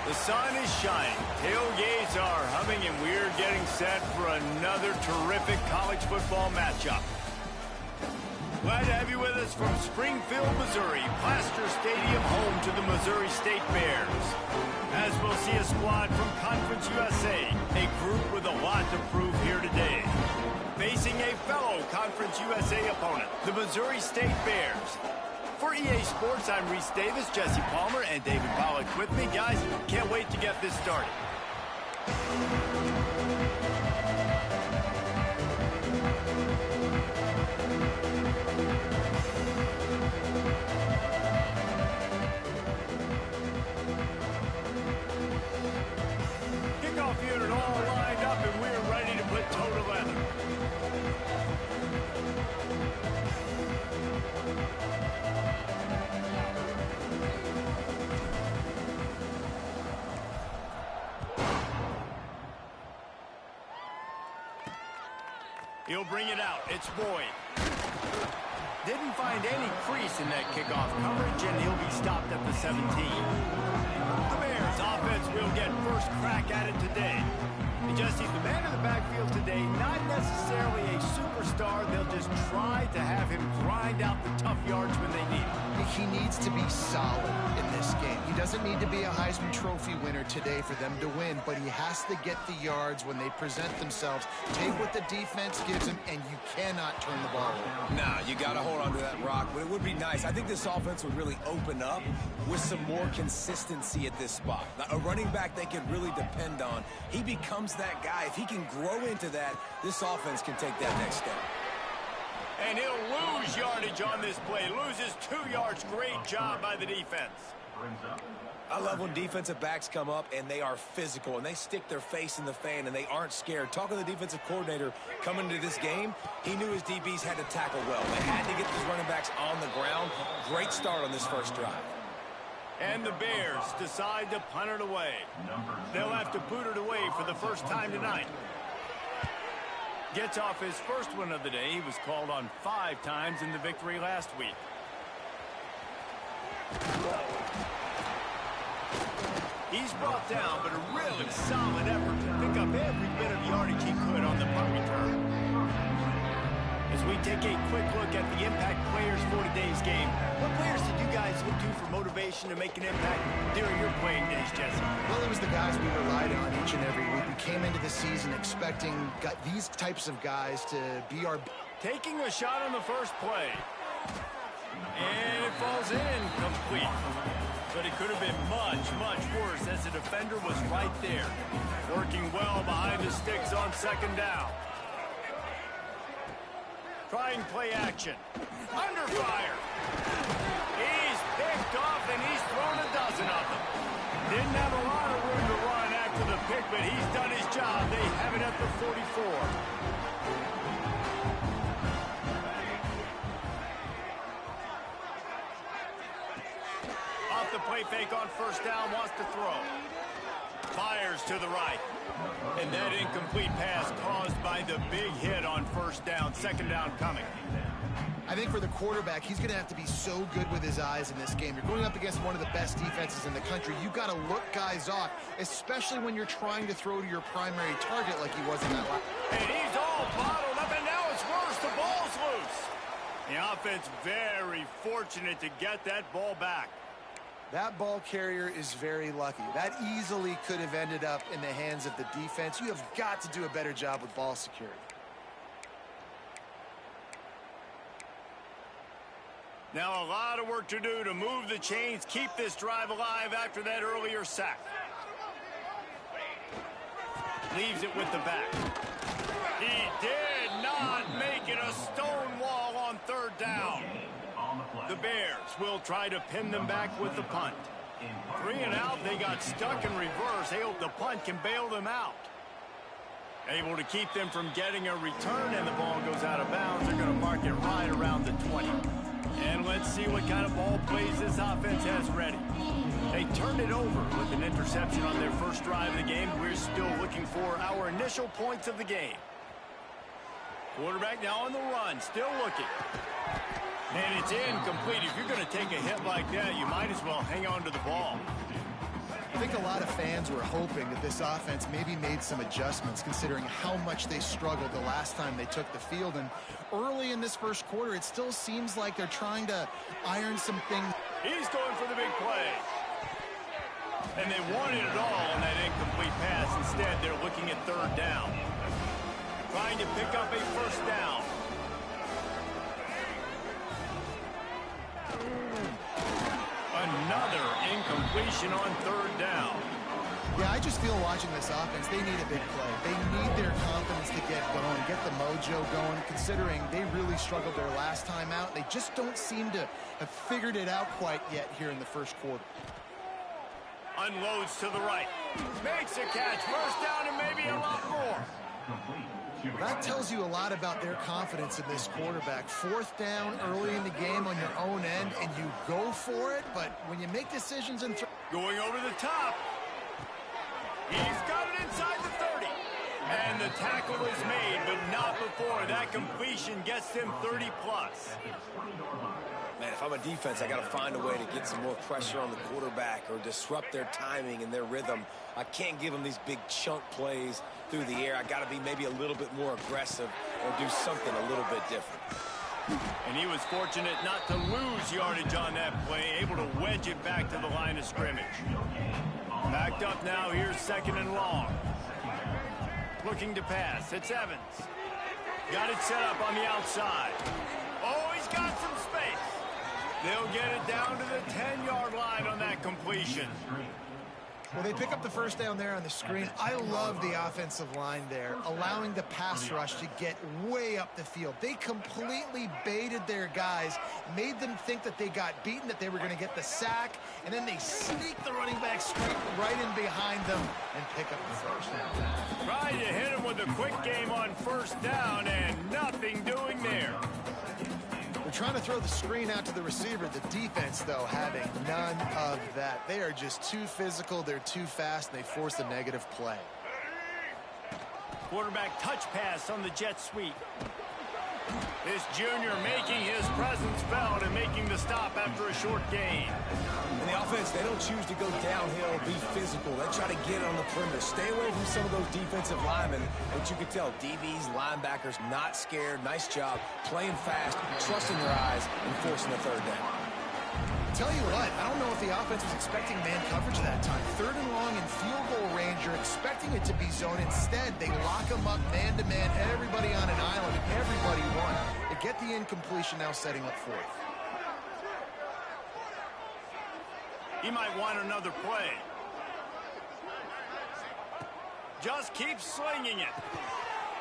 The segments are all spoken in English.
The sun is shining, tailgates are humming, and we're getting set for another terrific college football matchup. Glad to have you with us from Springfield, Missouri, Plaster Stadium, home to the Missouri State Bears. As we'll see a squad from Conference USA, a group with a lot to prove here today. Facing a fellow Conference USA opponent, the Missouri State Bears. For EA Sports, I'm Reese Davis, Jesse Palmer, and David Pollack with me. Guys, can't wait to get this started. Kickoff unit all lined up, and we're ready to put toe to leather. He'll bring it out. It's Boyd. Didn't find any crease in that kickoff coverage, and he'll be stopped at the 17. The Bears offense will get first crack at it today. And Jesse's the man in the backfield today, not necessarily a superstar. They'll just try to have him grind out the tough yards when they need it. He needs to be solid in this game. He doesn't need to be a Heisman Trophy winner today for them to win, but he has to get the yards when they present themselves. Take what the defense gives him, and you cannot turn the ball over. Nah, you got to hold on to that rock, but it would be nice. I think this offense would really open up with some more consistency at this spot. A running back they can really depend on. He becomes that guy. If he can grow into that, this offense can take that next step. And he'll lose yardage on this play. Loses 2 yards. Great job by the defense. I love when defensive backs come up and they are physical and they stick their face in the fan and they aren't scared. Talking to the defensive coordinator coming into this game, he knew his DBs had to tackle well. They had to get these running backs on the ground. Great start on this first drive. And the Bears decide to punt it away. They'll have to boot it away for the first time tonight. Gets off his first one of the day. He was called on 5 times in the victory last week. He's brought down, but a really solid effort to pick up every bit of yardage he could on the punt return. As we take a quick look at the impact players for today's game, what players did you guys look to for motivation to make an impact during your playing days, Jesse? Well, it was the guys we relied on each and every week. We came into the season expecting these types of guys to be our... Taking a shot on the first play. And it falls in complete. But it could have been much, much worse as the defender was right there. Working well behind the sticks on second down. Trying play action. Under fire. He's picked off and he's thrown a dozen of them. Didn't have a lot of room to run after the pick, but he's done his job. They have it at the 44. Off the play fake on first down, wants to throw. Fires to the right. And that incomplete pass caused by the big hit on first down. Second down coming. I think for the quarterback, he's going to have to be so good with his eyes in this game. You're going up against one of the best defenses in the country. You've got to look guys off, especially when you're trying to throw to your primary target like he was in that last. And he's all bottled up, and now it's worse. The ball's loose. The offense very fortunate to get that ball back. That ball carrier is very lucky. That easily could have ended up in the hands of the defense. You have got to do a better job with ball security. Now a lot of work to do to move the chains, keep this drive alive after that earlier sack. Leaves it with the back. He did not make it a stone wall on third down. The Bears will try to pin them back with the punt. 3 and out, they got stuck in reverse. They hope the punt can bail them out. Able to keep them from getting a return, and the ball goes out of bounds. They're going to mark it right around the 20. And let's see what kind of ball plays this offense has ready. They turned it over with an interception on their first drive of the game. We're still looking for our initial points of the game. Quarterback now on the run, still looking. And it's incomplete. If you're going to take a hit like that, you might as well hang on to the ball. I think a lot of fans were hoping that this offense maybe made some adjustments considering how much they struggled the last time they took the field. And early in this first quarter, it still seems like they're trying to iron some things. He's going for the big play. And they wanted it all on that incomplete pass. Instead, they're looking at third down. Trying to pick up a first down. Another incompletion on third down. Yeah, I just feel watching this offense, they need a big play. They need their confidence to get going, get the mojo going, considering they really struggled their last time out. They just don't seem to have figured it out quite yet here in the first quarter. Unloads to the right. Makes a catch. First down and maybe a lot more. That tells you a lot about their confidence in this quarterback. Fourth down early in the game on your own end, and you go for it, but when you make decisions and going over the top. He's got it inside the 30. And the tackle is made, but not before. That completion gets them 30-plus. Man, if I'm a defense, I got to find a way to get some more pressure on the quarterback or disrupt their timing and their rhythm. I can't give them these big chunk plays through the air. I got to be maybe a little bit more aggressive or do something a little bit different. And he was fortunate not to lose yardage on that play, able to wedge it back to the line of scrimmage. Backed up now, here's second and long. Looking to pass, it's Evans. Got it set up on the outside. Oh, he's got some space. They'll get it down to the 10-yard line on that completion. Well, they pick up the first down there on the screen. I love the offensive line there, allowing the pass rush to get way up the field. They completely baited their guys, made them think that they got beaten, that they were going to get the sack, and then they sneak the running back straight right in behind them and pick up the first down. Trying to hit him with a quick game on first down, and nothing doing there. They're trying to throw the screen out to the receiver. The defense, though, having none of that. They are just too physical. They're too fast. And they force a negative play. Quarterback touch pass on the jet sweep. This junior making his presence felt and making the stop after a short gain. And the offense, they don't choose to go downhill, be physical. They try to get it on the perimeter. Stay away from some of those defensive linemen. But you can tell, DBs, linebackers, not scared. Nice job. Playing fast, trusting their eyes, and forcing the third down. Tell you what, I don't know if the offense was expecting man coverage that time. Third and long in field goal range, you're expecting it to be zone. Instead, they lock them up man-to-man, everybody on an island, and everybody won. They get the incompletion, now setting up fourth. He might want another play. Just keeps slinging it.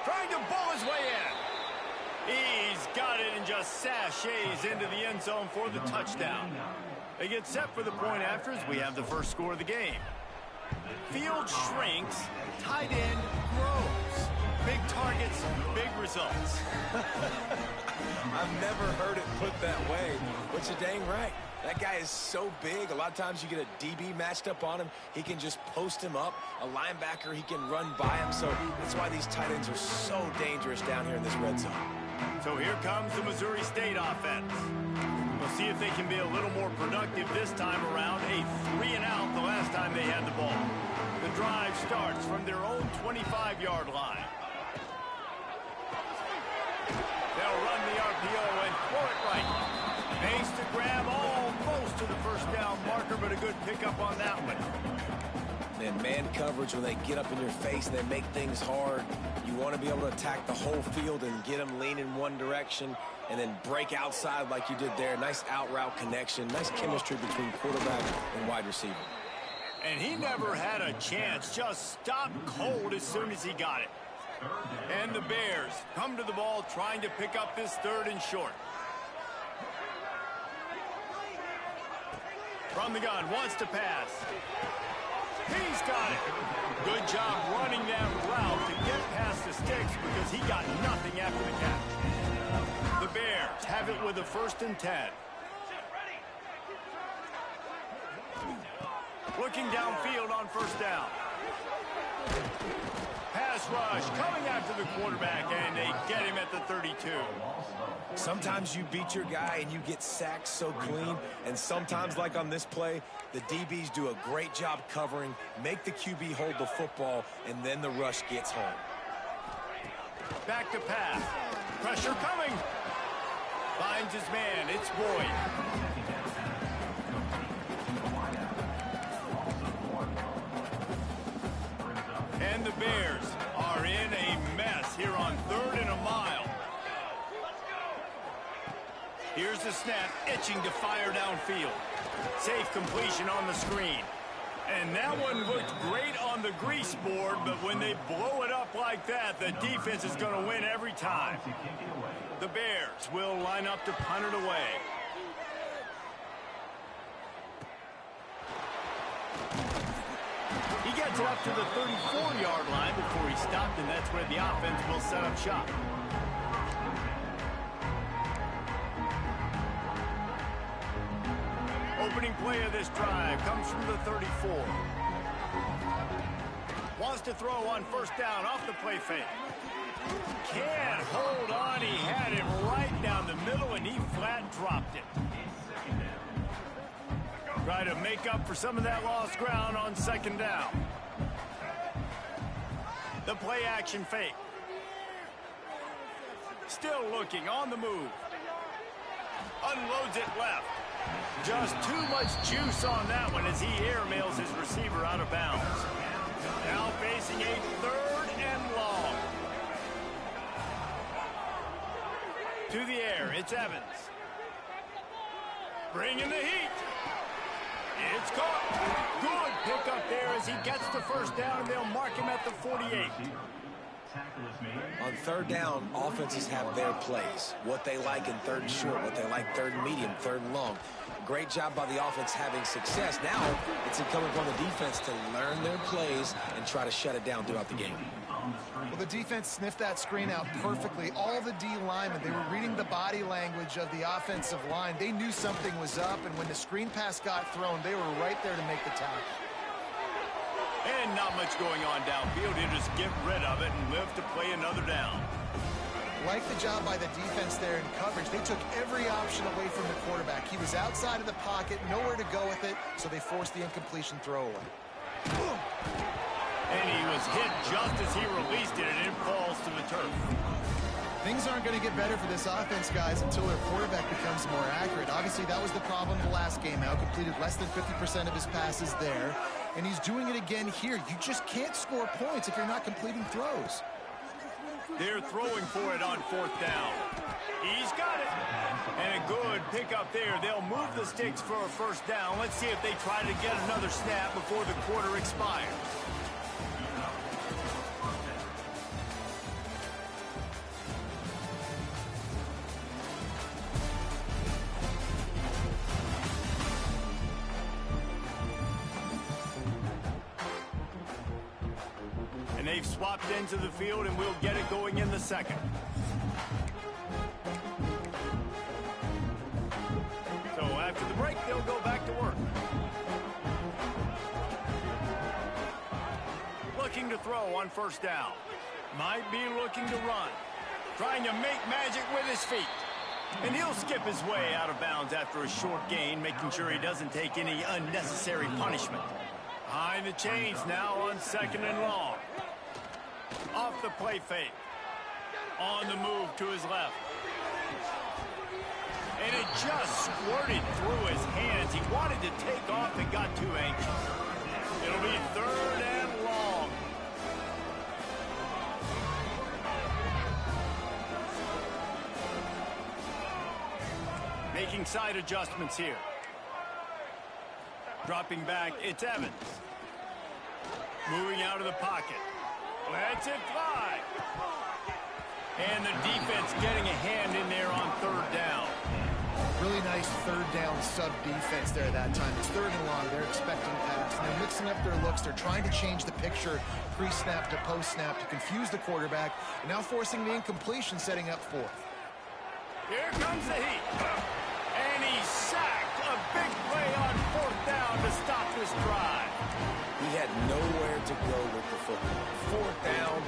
Trying to bull his way in. He's got it and just sashays into the end zone for the touchdown. They get set for the point after as we have the first score of the game. Field shrinks, tight end grows. Big targets, big results. I've never heard it put that way, but you're dang right. That guy is so big. A lot of times you get a DB matched up on him. He can just post him up. A linebacker, he can run by him. So that's why these tight ends are so dangerous down here in this red zone. So here comes the Missouri State offense. We'll see if they can be a little more productive this time around. A 3-and-out the last time they had the ball. The drive starts from their own 25-yard line. They'll run the RPO and throw it right. Makes the grab almost to the first down marker, but a good pickup on that one. And man coverage, when they get up in your face and they make things hard, you want to be able to attack the whole field and get them leaning one direction and then break outside like you did there. Nice out route connection, nice chemistry between quarterback and wide receiver. And he never had a chance, just stopped cold as soon as he got it. And the Bears come to the ball trying to pick up this third and short. From the gun, wants to pass. He's got it. Good job running that route to get past the sticks because he got nothing after the catch. The Bears have it with a 1st and 10. Looking downfield on first down. pass rush coming after the quarterback, and they get him at the 32. Sometimes you beat your guy and you get sacked so clean, and sometimes, like on this play, the DBs do a great job covering, make the QB hold the football, and then the rush gets home. Back to pass. Pressure coming. Finds his man. It's Boyd. And the Bears are in a mess here on 3rd and a mile. Here's the snap, itching to fire downfield. Safe completion on the screen. And that one looked great on the grease board, but when they blow it up like that, the defense is going to win every time. The Bears will line up to punt it away. He gets it up to the 34-yard line before he stopped, and that's where the offense will set up shop. Opening play of this drive comes from the 34. Wants to throw on 1st down off the play fake. Can't hold on. He had it right down the middle, and he flat dropped it. Try to make up for some of that lost ground on 2nd down. The play action fake. Still looking on the move. Unloads it left. Just too much juice on that one as he airmails his receiver out of bounds. Now facing a 3rd and long. To the air, it's Evans. Bringing the heat. It's caught. Good pickup there as he gets the 1st down, and they'll mark him at the 48. On 3rd down, offenses have their plays. What they like in 3rd and short, what they like 3rd and medium, 3rd and long. Great job by the offense having success. Now it's incumbent upon the defense to learn their plays and try to shut it down throughout the game. Well, the defense sniffed that screen out perfectly. All the D linemen, they were reading the body language of the offensive line. They knew something was up, and when the screen pass got thrown, they were right there to make the tackle. And not much going on downfield. He'll just get rid of it and live to play another down. Like the job by the defense there in coverage. They took every option away from the quarterback. He was outside of the pocket, nowhere to go with it, so they forced the incompletion throwaway. And he was hit just as he released it, and it falls to the turf. Things aren't going to get better for this offense, guys, until their quarterback becomes more accurate. Obviously, that was the problem the last game out. Completed less than 50% of his passes there. And he's doing it again here. You just can't score points if you're not completing throws. They're throwing for it on 4th down. He's got it. And a good pickup there. They'll move the sticks for a 1st down. Let's see if they try to get another snap before the quarter expires. They've swapped into the field, and we'll get it going in the 2nd. So after the break, they'll go back to work. Looking to throw on 1st down. Might be looking to run. Trying to make magic with his feet. And he'll skip his way out of bounds after a short gain, making sure he doesn't take any unnecessary punishment. Behind the chains now on 2nd and long. Off the play fake. On the move to his left. And it just squirted through his hands. He wanted to take off and got too anxious. It'll be 3rd and long. Making side adjustments here. Dropping back, it's Evans. Moving out of the pocket. Lets it fly. And the defense getting a hand in there on 3rd down. Really nice 3rd down sub-defense there that time. It's 3rd and long. They're expecting pass. And they're mixing up their looks. They're trying to change the picture pre-snap to post-snap to confuse the quarterback. And now forcing the incompletion, setting up 4th. Here comes the heat. And he's sacked. A big play on 4th down to stop this drive. He had nowhere to go with the football. 4th down,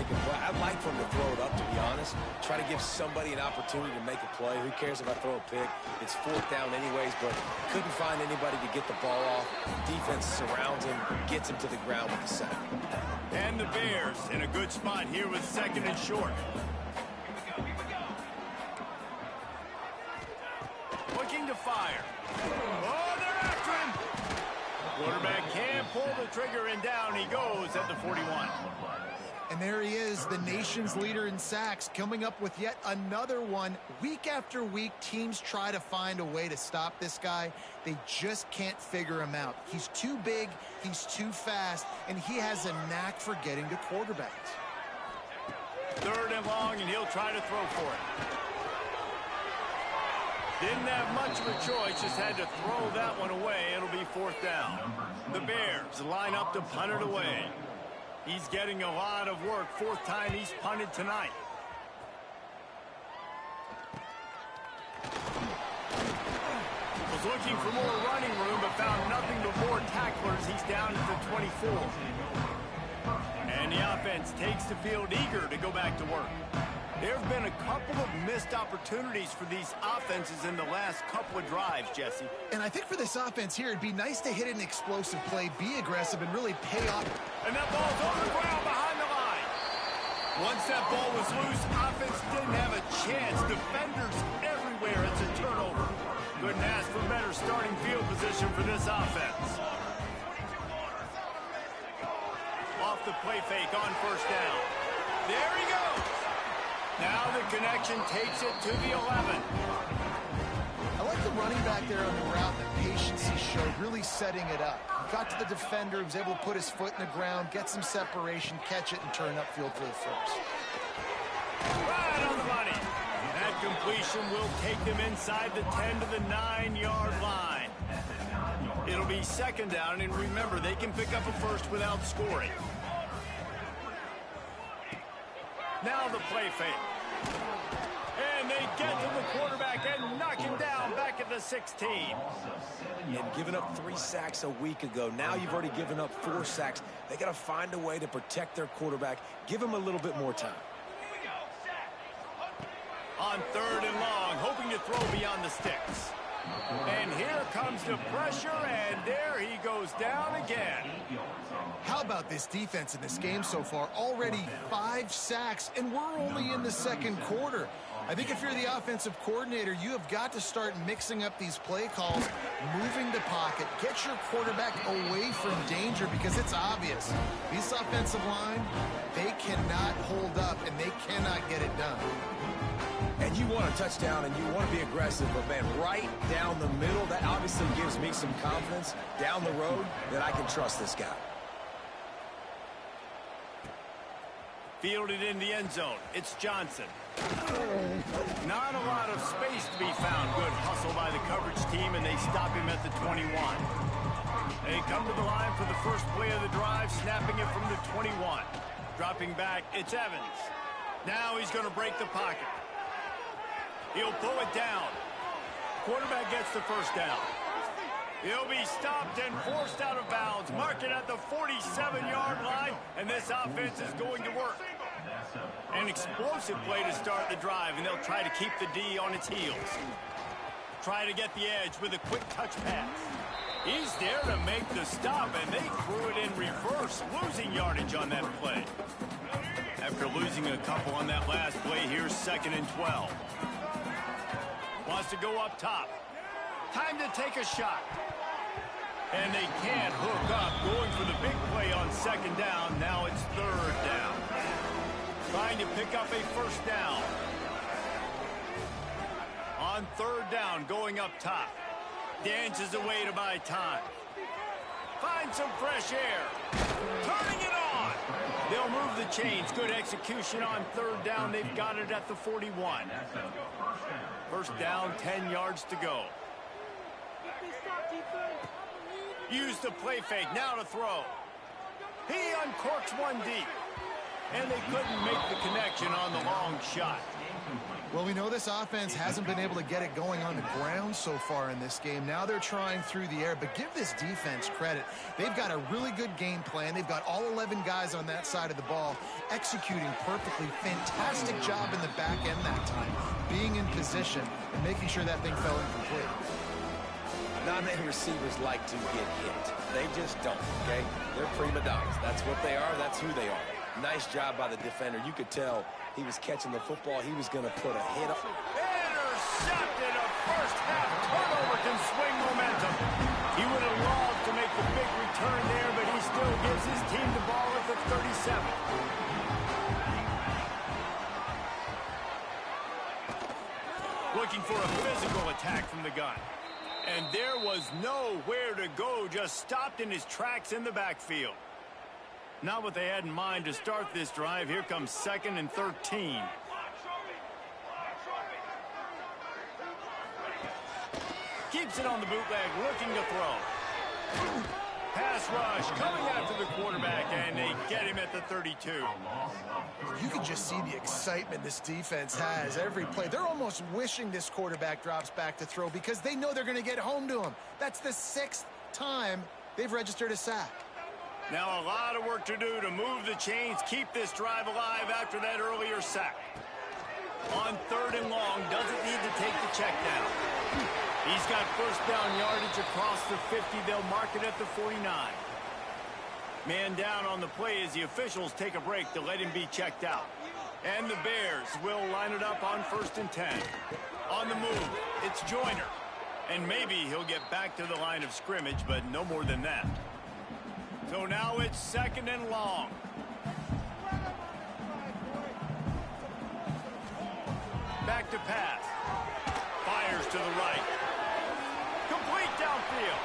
making play. I'd like for him to throw it up, to be honest. Try to give somebody an opportunity to make a play. Who cares if I throw a pick? It's fourth down anyways, but couldn't find anybody to get the ball off. Defense surrounds him, gets him to the ground with the sack. And the Bears in a good spot here with second and short. Looking to fire. Oh, they're after him. Quarterback can't pull the trigger, and down he goes at the 41. And there he is, the nation's leader in sacks, coming up with yet another one. Week after week, teams try to find a way to stop this guy. They just can't figure him out. He's too big, he's too fast, and he has a knack for getting to quarterbacks. Third and long, and he'll try to throw for it. Didn't have much of a choice, just had to throw that one away. It'll be fourth down. The Bears line up to punt it away. He's getting a lot of work. Fourth time he's punted tonight. Was looking for more running room, but found nothing but more tacklers. He's down at the 24. And the offense takes the field eager to go back to work. There have been a couple of missed opportunities for these offenses in the last couple of drives, Jesse. And I think for this offense here, it'd be nice to hit an explosive play, be aggressive, and really pay off. And that ball's on the ground behind the line. Once that ball was loose, offense didn't have a chance. Defenders everywhere. It's a turnover. Couldn't ask for better starting field position for this offense. Off the play fake on first down. There he goes. Now the connection takes it to the 11. I like the running back there on the route, the patience he showed, really setting it up. He got to the defender, he was able to put his foot in the ground, get some separation, catch it, and turn upfield for the first. Right on the money. That completion will take them inside the 10 to the 9-yard line. It'll be second down, and remember, they can pick up a first without scoring. Now the play fake. And they get to the quarterback and knock him down back at the 16. And giving up 3 sacks a week ago. Now you've already given up 4 sacks. They got to find a way to protect their quarterback. Give him a little bit more time. On third and long, hoping to throw beyond the sticks. And here comes the pressure, and there he goes down again. How about this defense in this game so far? Already 5 sacks, and we're only in the second quarter. I think if you're the offensive coordinator, you have got to start mixing up these play calls, moving the pocket, get your quarterback away from danger, because it's obvious. This offensive line, they cannot hold up, and they cannot get it done. And you want a touchdown, and you want to be aggressive, but, man, right down the middle, that obviously gives me some confidence down the road that I can trust this guy. Fielded in the end zone. It's Johnson. Not a lot of space to be found. Good hustle by the coverage team, and they stop him at the 21. They come to the line for the first play of the drive, snapping it from the 21. Dropping back, it's Evans. Now he's going to break the pocket. He'll pull it down. Quarterback gets the first down. He'll be stopped and forced out of bounds. Mark it at the 47-yard line, and this offense is going to work. An explosive play to start the drive, and they'll try to keep the D on its heels. Try to get the edge with a quick touch pass. He's there to make the stop, and they threw it in reverse, losing yardage on that play. After losing a couple on that last play, here's second and 12. Wants to go up top. Time to take a shot. And they can't hook up. Going for the big play on second down. Now it's third down. Trying to pick up a first down. On third down, going up top. Dances away to buy time. Find some fresh air. Turning it on. They'll move the chains. Good execution on third down. They've got it at the 41. First down, 10 yards to go. Use the play fake, now to throw. He uncorks one deep. And they couldn't make the connection on the long shot. Well, we know this offense hasn't been able to get it going on the ground so far in this game. Now they're trying through the air, but give this defense credit. They've got a really good game plan. They've got all 11 guys on that side of the ball executing perfectly. Fantastic job in the back end that time, being in position and making sure that thing fell incomplete. Not many receivers like to get hit. They just don't, okay? They're prima donnas. That's what they are. That's who they are. Nice job by the defender. You could tell he was catching the football. He was going to put a hit up. Intercepted. A first-half turnover can swing momentum. He would have loved to make the big return there, but he still gives his team the ball at the 37. Looking for a physical attack from the gun. And there was nowhere to go, just stopped in his tracks in the backfield. Not what they had in mind to start this drive. Here comes 2nd and 13. Keeps it on the bootleg, looking to throw. Pass rush coming after the quarterback, and they get him at the 32. You can just see the excitement this defense has every play. They're almost wishing this quarterback drops back to throw because they know they're going to get home to him. That's the 6th time they've registered a sack. Now a lot of work to do to move the chains, keep this drive alive after that earlier sack. On 3rd and long, doesn't need to take the check down. He's got first down yardage across the 50. They'll mark it at the 49. Man down on the play as the officials take a break to let him be checked out. And the Bears will line it up on 1st and 10. On the move, it's Joyner. And maybe he'll get back to the line of scrimmage, but no more than that. So now it's 2nd and long. Back to pass. Fires to the right. Complete downfield.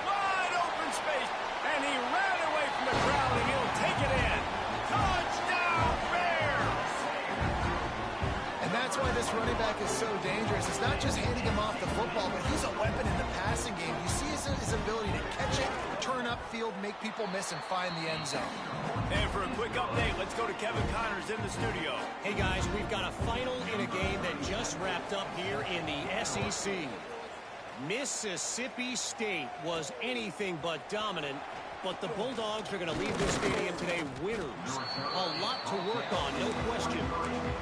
Wide open space. And he ran away from the crowd, and he'll take it in. Touchdown, Bears! And that's why this running back is so dangerous. It's not just handing him off the football, but he's a weapon in the passing game. You see his ability to catch it, turn upfield, make people miss, and find the end zone. And for a quick update, let's go to Kevin Connors in the studio. Hey, guys, we've got a final in a game that just wrapped up here in the SEC. Mississippi State was anything but dominant, but the Bulldogs are going to leave this stadium today winners. A lot to work on, no question,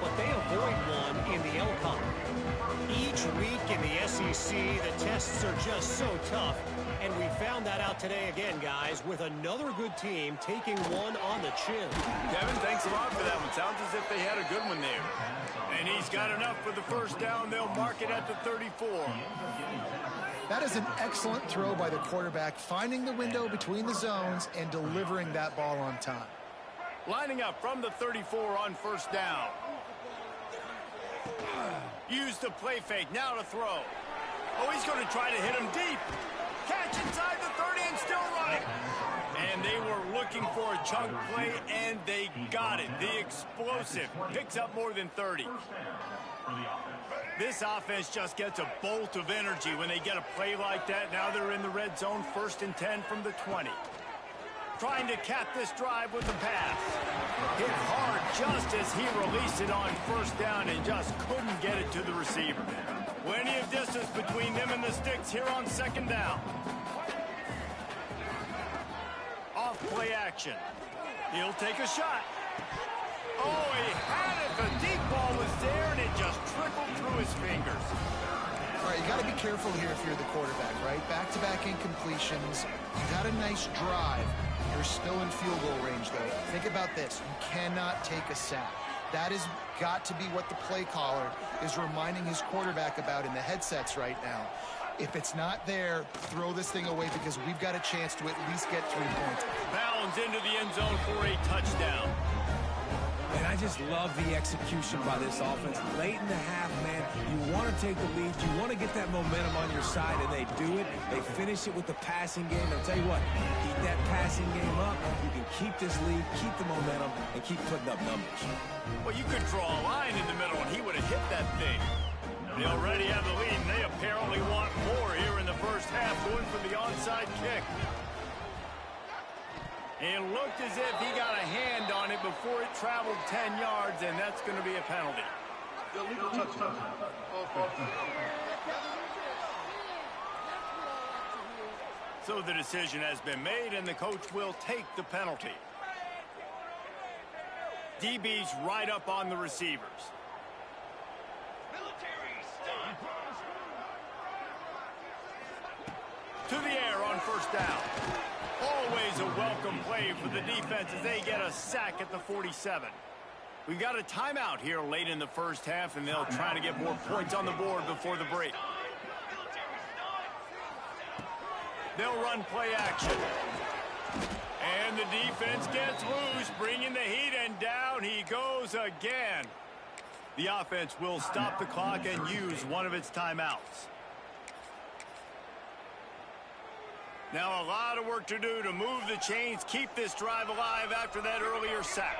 but they avoid one in the Elcon. Each week in the SEC, the tests are just so tough, and we found that out today again, guys, with another good team taking one on the chin. Kevin, thanks a lot for that one. Sounds as if they had a good one there. And he's got enough for the first down. They'll mark it at the 34. That is an excellent throw by the quarterback, finding the window between the zones and delivering that ball on time. Lining up from the 34 on first down. Use the play fake, now to throw. Oh, he's going to try to hit him deep. Catch inside the 30 and still running. And they were looking for a chunk play, and they got it. The explosive picks up more than 30. This offense just gets a bolt of energy when they get a play like that. Now they're in the red zone, 1st and 10 from the 20. Trying to cap this drive with the pass. Hit hard just as he released it on first down and just couldn't get it to the receiver. Plenty of distance between them and the sticks here on 2nd down. Off play action. He'll take a shot. Oh, he had it. The deep ball was there, and it just trickled through his fingers. All right, you got to be careful here if you're the quarterback, right? Back-to-back incompletions. You got a nice drive. You're still in field goal range, though. Think about this. You cannot take a sack. That has got to be what the play caller is reminding his quarterback about in the headsets right now. If it's not there, throw this thing away because we've got a chance to at least get 3 points. Bounds into the end zone for a touchdown. And I just love the execution by this offense. Late in the half, man, you want to take the lead. You want to get that momentum on your side, and they do it. They finish it with the passing game. I'll tell you what, keep that passing game up. You can keep this lead, keep the momentum, and keep putting up numbers. Well, you could draw a line in the middle, and he would have hit that thing. They already have the lead, and they apparently want more here in the first half, going for the onside kick. It looked as if he got a hand on it before it traveled 10 yards, and that's going to be a penalty. Illegal touchdown. Offense. So the decision has been made, and the coach will take the penalty. DB's right up on the receivers. To the air on first down. Always a welcome play for the defense as they get a sack at the 47. We've got a timeout here late in the first half, and they'll try to get more points on the board before the break. They'll run play action. And the defense gets loose, bringing the heat, and down he goes again. The offense will stop the clock and use one of its timeouts. Now a lot of work to do to move the chains, keep this drive alive after that earlier sack.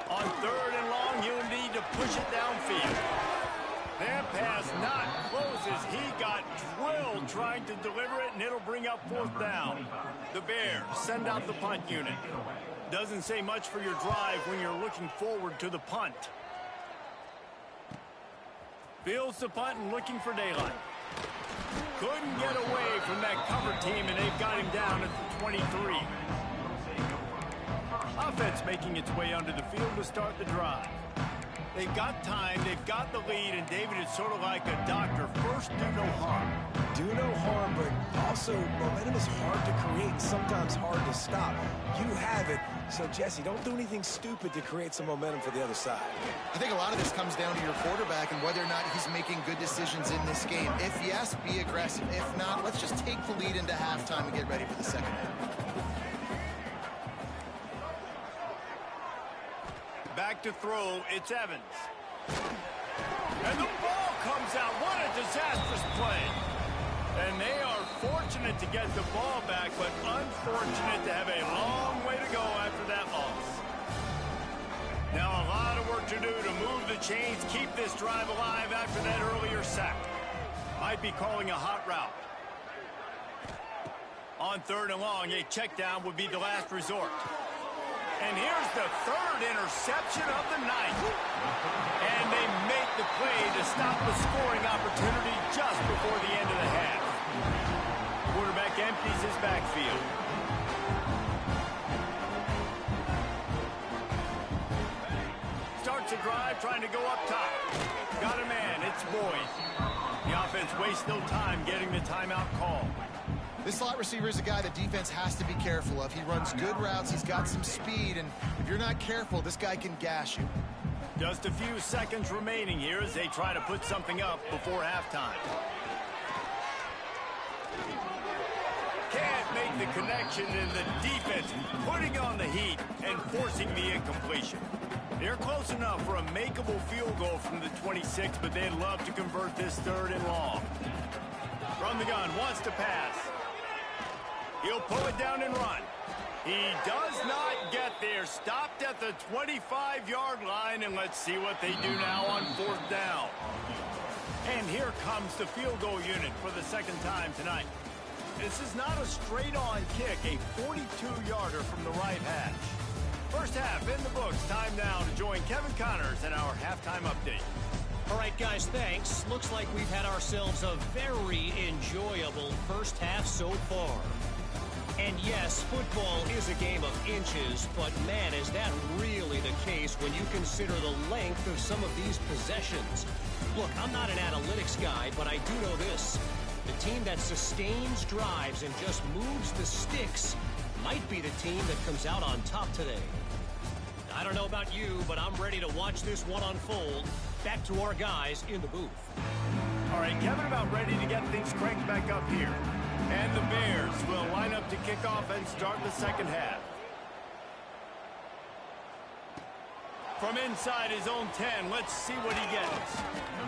On third and long, he'll need to push it downfield. That pass not close as he got drilled trying to deliver it, and it'll bring up fourth down. The Bears send out the punt unit. Doesn't say much for your drive when you're looking forward to the punt. Fields the punt and looking for daylight. Couldn't get away from that cover team, and they've got him down at the 23. Offense making its way onto the field to start the drive. They've got time, they've got the lead, and David is sort of like a doctor. First, do no harm. Do no harm, but also momentum is hard to create and sometimes hard to stop. You have it, so Jesse, don't do anything stupid to create some momentum for the other side. I think a lot of this comes down to your quarterback and whether or not he's making good decisions in this game. If yes, be aggressive. If not, let's just take the lead into halftime and get ready for the second half. Back to throw, it's Evans. And the ball comes out. What a disastrous play. And they are fortunate to get the ball back, but unfortunate to have a long way to go after that loss. Now a lot of work to do to move the chains, keep this drive alive after that earlier sack. Might be calling a hot route. On third and long, a check down would be the last resort. And here's the third interception of the night. And they make the play to stop the scoring opportunity just before the end of the half. Quarterback empties his backfield. Starts a drive trying to go up top. Got a man, it's Boyd. The offense wastes no time getting the timeout call. This slot receiver is a guy the defense has to be careful of. He runs good routes, he's got some speed, and if you're not careful, this guy can gash you. Just a few seconds remaining here as they try to put something up before halftime. Can't make the connection, and the defense putting on the heat and forcing the incompletion. They're close enough for a makeable field goal from the 26, but they'd love to convert this third and long. From the gun, wants to pass. He'll pull it down and run. He does not get there. Stopped at the 25-yard line, and let's see what they do now on fourth down. And here comes the field goal unit for the second time tonight. This is not a straight-on kick, a 42-yarder from the right hash. First half in the books. Time now to join Kevin Connors in our halftime update. All right, guys, thanks. Looks like we've had ourselves a very enjoyable first half so far. And yes, football is a game of inches, but man, is that really the case when you consider the length of some of these possessions. Look, I'm not an analytics guy, but I do know this. The team that sustains drives and just moves the sticks might be the team that comes out on top today. I don't know about you, but I'm ready to watch this one unfold. Back to our guys in the booth. All right, Kevin, about ready to get things cranked back up here. And the Bears will line up to kick off and start the second half. From inside his own 10, let's see what he gets.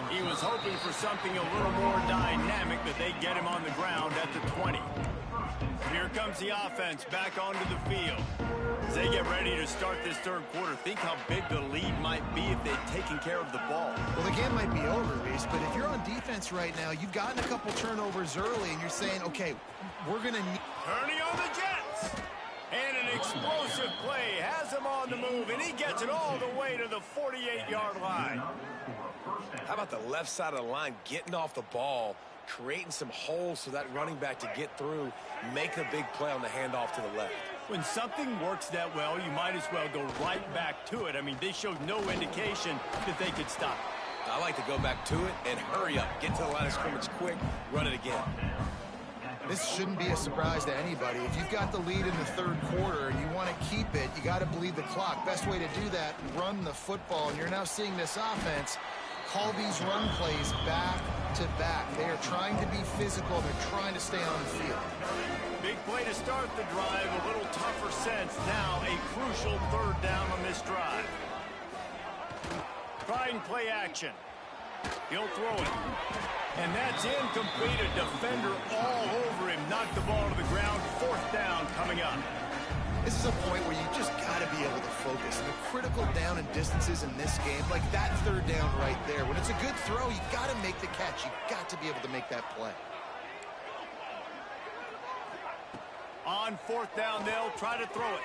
He was hoping for something a little more dynamic, but they get him on the ground at the 20. Here comes the offense back onto the field. As they get ready to start this third quarter, think how big the lead might be if they'd taken care of the ball. Well, the game might be over, Reese, but if you're on defense right now, you've gotten a couple turnovers early, and you're saying, okay, we're going to need... Turning on the Jets. And an explosive play. Has him on the move, and he gets it all the way to the 48-yard line. How about the left side of the line getting off the ball, creating some holes for that running back to get through, make a big play on the handoff to the left. When something works that well, you might as well go right back to it. I mean, they showed no indication that they could stop it. I like to go back to it and hurry up. Get to the line of scrimmage quick, run it again. This shouldn't be a surprise to anybody. If you've got the lead in the third quarter and you want to keep it, you got to bleed the clock. Best way to do that, run the football. And you're now seeing this offense call these run plays back to back. They are trying to be physical. They're trying to stay on the field. Big play to start the drive. A little tougher sense. Now a crucial third down on this drive. Trying play action. He'll throw it. And that's incomplete. A defender all over him. Knocked the ball to the ground. Fourth down coming up. This is a point where you just got to be able to focus. And the critical down and distances in this game, like that third down right there. When it's a good throw, you got to make the catch. You got to be able to make that play. On fourth down, they'll try to throw it.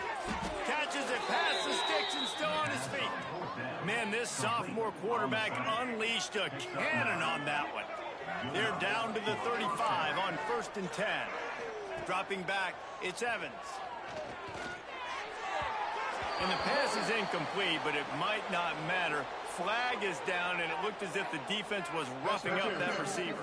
Catches it past the sticks and still on his feet. Man, this sophomore quarterback unleashed a cannon on that one. They're down to the 35 on 1st and 10. Dropping back, it's Evans. And the pass is incomplete, but it might not matter. Flag is down, and it looked as if the defense was roughing up that receiver.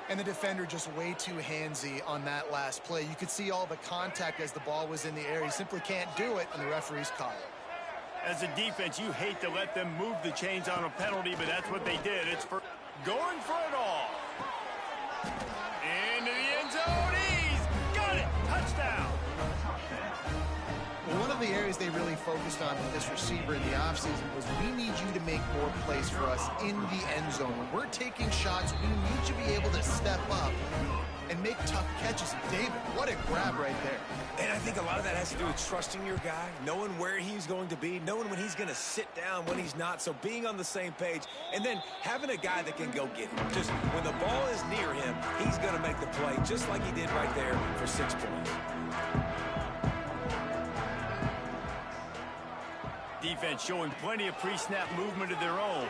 And the defender just way too handsy on that last play. You could see all the contact as the ball was in the air. He simply can't do it, and the referees call it. As a defense, you hate to let them move the chains on a penalty, but that's what they did. It's for going for it all. Into the end zone. He's got it. Touchdown. Well, one of the areas they really focused on with this receiver in the offseason was we need you to make more plays for us in the end zone. When we're taking shots, we need you to be able to step up and make tough catches. David, what a grab right there. And I think a lot of that has to do with trusting your guy, knowing where he's going to be, knowing when he's going to sit down, when he's not. So being on the same page, and then having a guy that can go get him. Just when the ball is near him, he's going to make the play, just like he did right there for 6 points. Defense showing plenty of pre-snap movement of their own.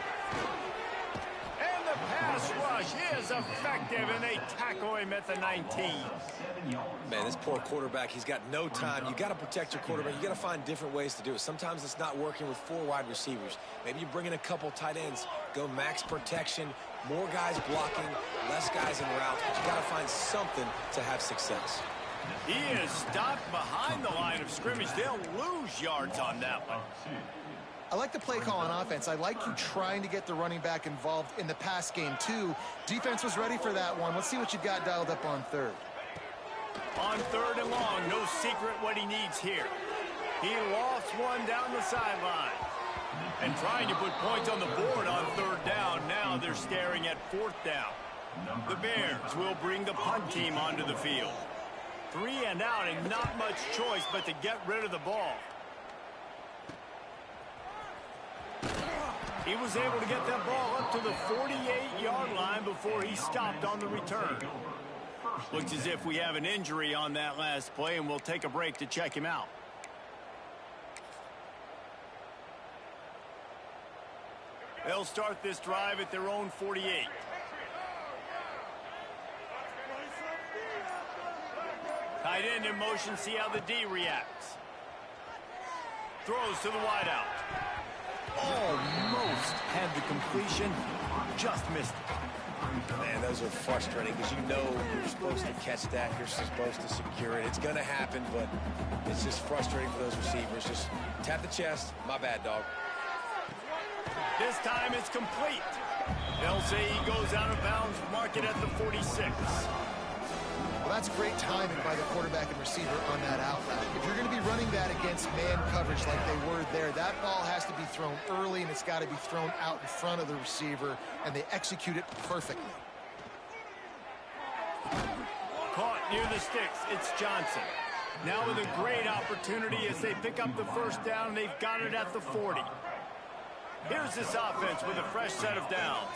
And the pass rush is effective, and they tackle him at the 19. Man, this poor quarterback, he's got no time. You got to protect your quarterback. You got to find different ways to do it. Sometimes it's not working with 4 wide receivers. Maybe you bring in a couple tight ends, go max protection, more guys blocking, less guys in routes, but you got to find something to have success. He is stopped behind the line of scrimmage. They'll lose yards on that one. I like the play call on offense. I like you trying to get the running back involved in the pass game, too. Defense was ready for that one. Let's see what you've got dialed up on third. On 3rd and long, no secret what he needs here. He lofts one down the sideline. And trying to put points on the board on 3rd down. Now they're staring at 4th down. The Bears will bring the punt team onto the field. 3 and out, and not much choice but to get rid of the ball. He was able to get that ball up to the 48-yard line before he stopped on the return. Looks as if we have an injury on that last play, and we'll take a break to check him out. They'll start this drive at their own 48. Tight end in motion, see how the D reacts. Throws to the wideout. Almost had the completion, just missed it. Man, those are frustrating because you know you're supposed to catch that. You're supposed to secure it. It's going to happen, but it's just frustrating for those receivers. Just tap the chest. My bad, dog. This time it's complete. They'll say he goes out of bounds, mark it at the 46. Well, that's great timing by the quarterback and receiver on that out route. If you're going to be running that against man coverage like they were there, that ball has to be thrown early, and it's got to be thrown out in front of the receiver, and they execute it perfectly. Caught near the sticks, it's Johnson. Now with a great opportunity as they pick up the 1st down, they've got it at the 40. Here's this offense with a fresh set of downs.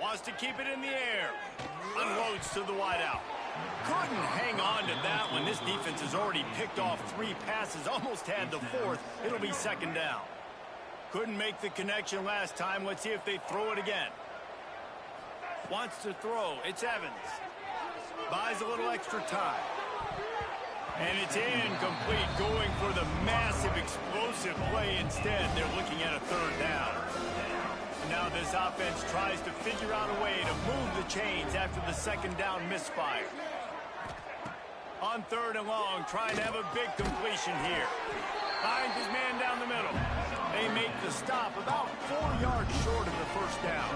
Wants to keep it in the air. Unloads to the wideout. Couldn't hang on to that one. This defense has already picked off 3 passes, almost had the 4th. It'll be 2nd down. Couldn't make the connection last time. Let's see if they throw it again. Wants to throw. It's Evans. Buys a little extra time. And it's incomplete, going for the massive explosive play instead. They're looking at a 3rd down. Now this offense tries to figure out a way to move the chains after the 2nd down misfire. On 3rd and long, trying to have a big completion here. Finds his man down the middle. They make the stop about 4 yards short of the 1st down.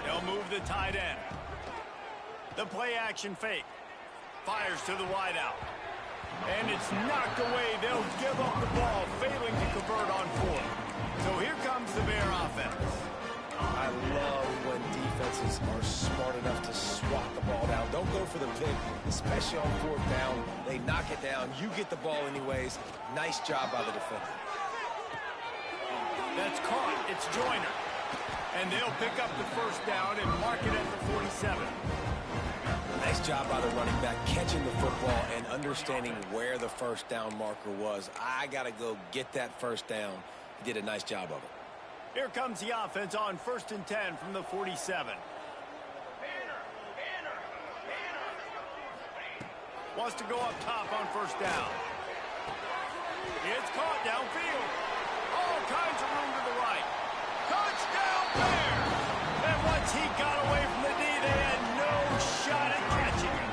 They'll move the tight end. The play action fake. Fires to the wideout. And it's knocked away. They'll give up the ball, failing to convert on 4th. So here comes the Bear offense. I love when defenses are smart enough to swat the ball down. Don't go for the pick, especially on 4th down. They knock it down. You get the ball anyways. Nice job by the defender. That's caught. It's Joyner. And they'll pick up the 1st down and mark it at the 47. Nice job by the running back, catching the football and understanding where the 1st down marker was. I got to go get that 1st down. He did a nice job of it. Here comes the offense on 1st and 10 from the 47. Wants to go up top on 1st down. It's caught downfield. All kinds of room to the right. Touchdown Bears! And once he got away from the D, they had no shot at catching it.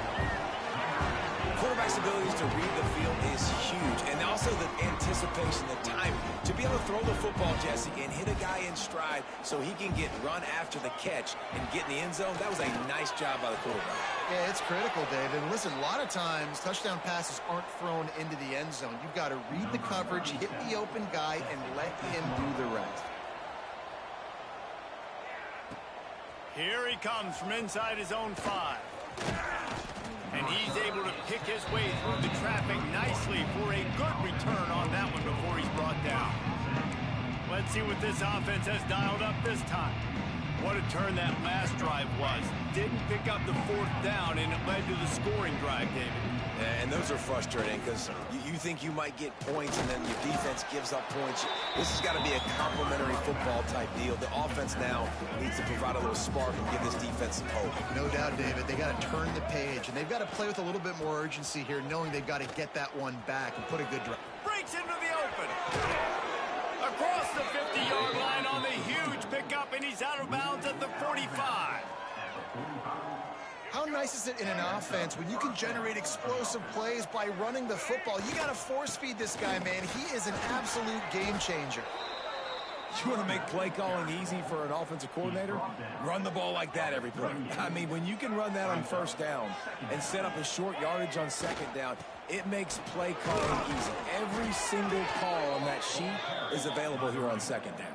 Quarterback's abilities to read the field is huge, and also the anticipation, the timing. To be able to throw the football, Jesse, and hit a guy in stride so he can get run after the catch and get in the end zone, that was a nice job by the quarterback. Yeah, it's critical, David. And listen, a lot of times touchdown passes aren't thrown into the end zone. You've got to read the coverage, hit the open guy, and let him do the rest. Here he comes from inside his own 5. And he's able to pick his way through the traffic nicely for a good return on that one before he's brought down. Let's see what this offense has dialed up this time. What a turn that last drive was. Didn't pick up the 4th down, and it led to the scoring drive, David. And those are frustrating because you think you might get points and then your defense gives up points. This has got to be a complimentary football type deal. The offense now needs to provide a little spark and give this defense some hope. No doubt, David. They got to turn the page, and they've got to play with a little bit more urgency here, knowing they've got to get that one back and put a good drive. Breaks into the open. Across the 50-yard line on the huge pickup, and he's out of bounds at the 45. How nice is it in an offense when you can generate explosive plays by running the football? You got to force feed this guy, man. He is an absolute game changer. You want to make play calling easy for an offensive coordinator? Run the ball like that every play. I mean, when you can run that on 1st down and set up a short yardage on 2nd down, it makes play calling easy. Every single call on that sheet is available here on 2nd down.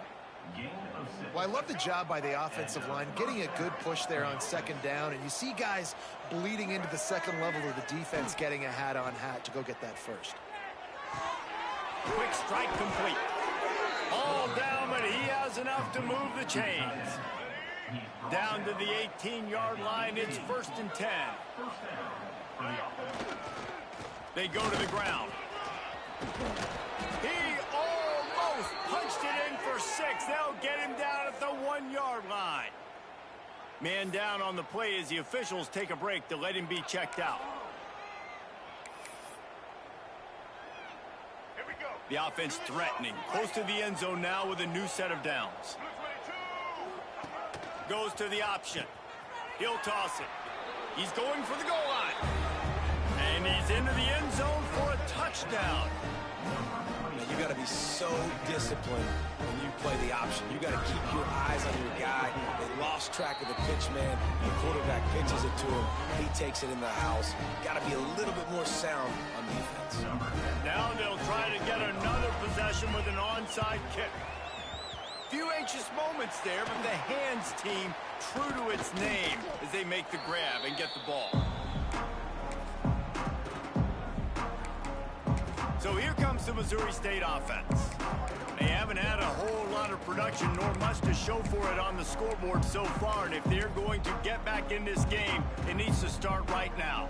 Well, I love the job by the offensive line, getting a good push there on 2nd down, and you see guys bleeding into the 2nd level of the defense getting a hat-on-hat to go get that 1st. Quick strike complete. All down, but he has enough to move the chains. Down to the 18-yard line, it's 1st and 10. They go to the ground. He almost punched it in for 6. They'll get him down at the 1-yard line. Man down on the play as the officials take a break to let him be checked out. Here we go. The offense threatening. Close to the end zone now with a new set of downs. Goes to the option. He'll toss it. He's going for the goal line. And he's into the end zone for a touchdown. You got to be so disciplined when you play the option. You got to keep your eyes on your guy. They lost track of the pitch, man. The quarterback pitches it to him. He takes it in the house. Got to be a little bit more sound on defense. Now they'll try to get another possession with an onside kick. Few anxious moments there, but the hands team true to its name as they make the grab and get the ball. So here comes comes the Missouri State offense. They haven't had a whole lot of production nor much to show for it on the scoreboard so far, and if they're going to get back in this game, it needs to start right now.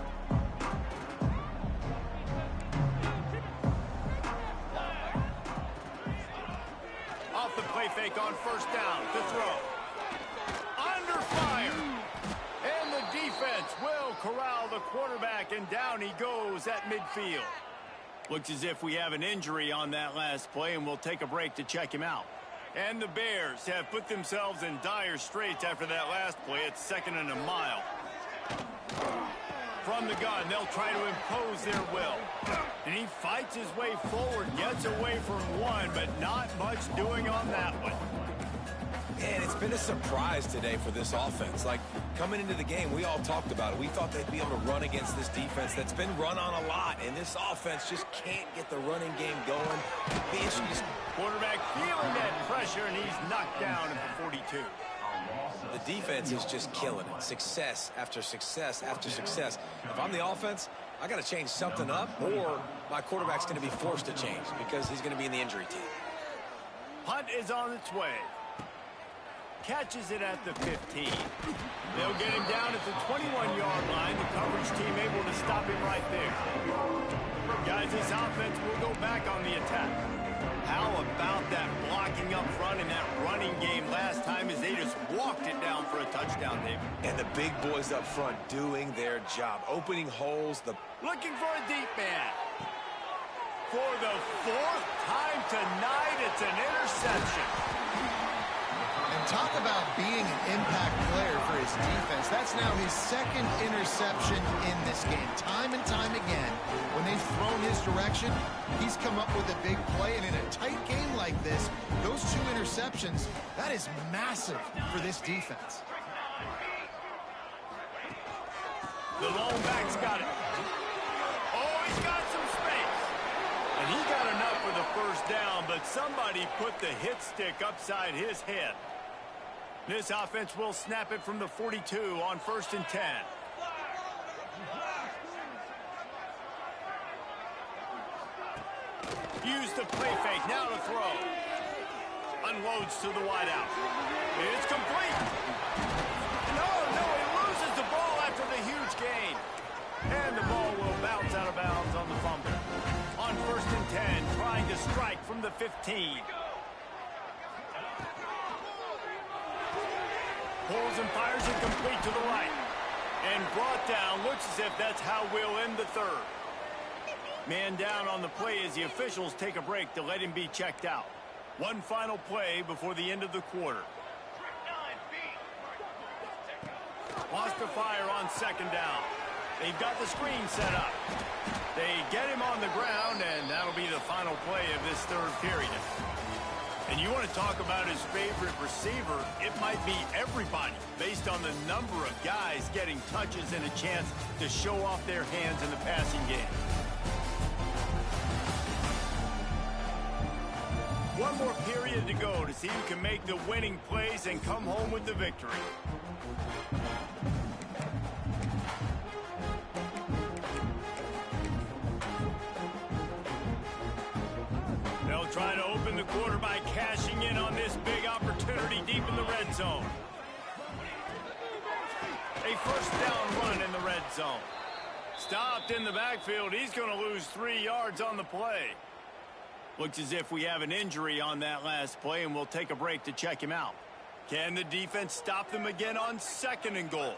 Off the play fake on first down to throw. Under fire. And the defense will corral the quarterback, and down he goes at midfield. Looks as if we have an injury on that last play, and we'll take a break to check him out. And the Bears have put themselves in dire straits after that last play. It's 2nd and a mile. From the gun, they'll try to impose their will. And he fights his way forward, gets away from one, but not much doing on that one. Man, it's been a surprise today for this offense. Like, coming into the game, we all talked about it. We thought they'd be able to run against this defense that's been run on a lot, and this offense just can't get the running game going. The issue is quarterback feeling that pressure, and he's knocked down at the 42. The defense is just killing it. Success after success after success. If I'm the offense, I got to change something up, or my quarterback's going to be forced to change because he's going to be in the injury team. Punt is on its way. Catches it at the 15. They'll get him down at the 21-yard line. The coverage team able to stop him right there. Guys, this offense will go back on the attack. How about that blocking up front in that running game last time as they just walked it down for a touchdown, David? And the big boys up front doing their job, opening holes. Looking for a deep man. For the 4th time tonight, it's an interception. And talk about being an impact player for his defense. That's now his 2nd interception in this game. Time and time again, when they've thrown his direction, he's come up with a big play. And in a tight game like this, those 2 interceptions, that is massive for this defense. The lone back's got it. Oh, he's got some space. And he got enough for the first down, but somebody put the hit stick upside his head. This offense will snap it from the 42 on 1st and 10. Use the play fake, now to throw. Unloads to the wideout. It's complete. No, he loses the ball after the huge gain. And the ball will bounce out of bounds on the fumble. On 1st and 10, trying to strike from the 15. Pulls and fires it complete to the right. And brought down. Looks as if that's how we'll end the 3rd. Man down on the play as the officials take a break to let him be checked out. One final play before the end of the quarter. Lost to fire on 2nd down. They've got the screen set up. They get him on the ground, and that'll be the final play of this 3rd period. And you want to talk about his favorite receiver, it might be everybody based on the number of guys getting touches and a chance to show off their hands in the passing game. One more period to go to see who can make the winning plays and come home with the victory. They'll try to open the quarter by cashing in on this big opportunity deep in the red zone. A 1st down run in the red zone. Stopped in the backfield. He's going to lose 3 yards on the play. Looks as if we have an injury on that last play, and we'll take a break to check him out. Can the defense stop them again on 2nd and goal?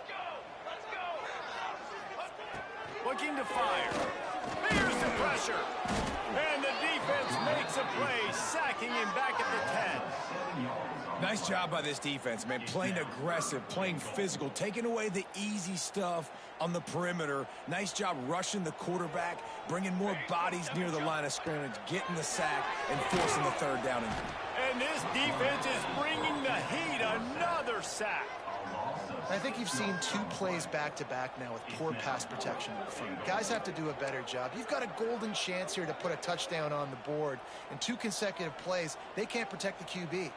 Looking to fire. Here's the pressure. And the defense makes a play, sacking him back at the 10. Nice job by this defense, man. Playing aggressive, playing physical, taking away the easy stuff on the perimeter. Nice job rushing the quarterback, bringing more bodies near the line of scrimmage, getting the sack, and forcing the 3rd down. And this defense is bringing the heat. Another sack. I think you've seen 2 plays back-to-back now with poor pass protection up front. Guys have to do a better job. You've got a golden chance here to put a touchdown on the board. In 2 consecutive plays, they can't protect the QB.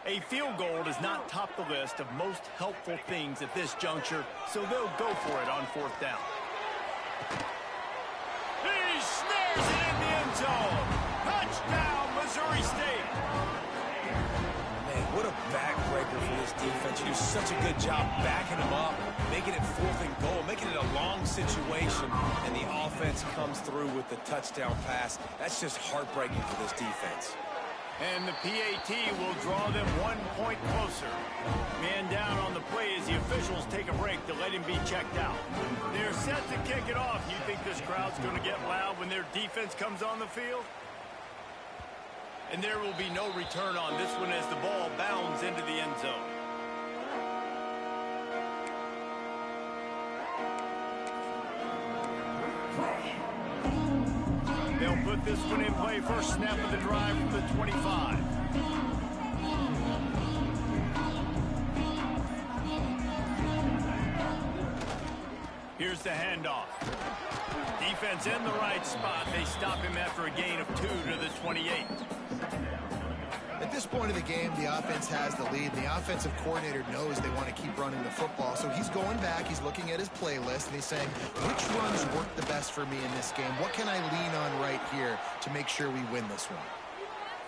A field goal does not top the list of most helpful things at this juncture, so they'll go for it on 4th down. He snares it in the end zone. a backbreaker for this defense. You do such a good job backing them up, making it 4th and goal, making it a long situation, and the offense comes through with the touchdown pass. That's just heartbreaking for this defense. And the PAT will draw them 1 point closer. Man down on the play as the officials take a break to let him be checked out. They're set to kick it off. You think this crowd's going to get loud when their defense comes on the field? And there will be no return on this one as the ball bounds into the end zone. They'll put this one in play. First snap of the drive from the 25. Here's the handoff. Defense in the right spot. They stop him after a gain of 2 to the 28. At this point of the game, the offense has the lead. The offensive coordinator knows they want to keep running the football. So he's going back, he's looking at his playlist, and he's saying, which runs work the best for me in this game? What can I lean on right here to make sure we win this one?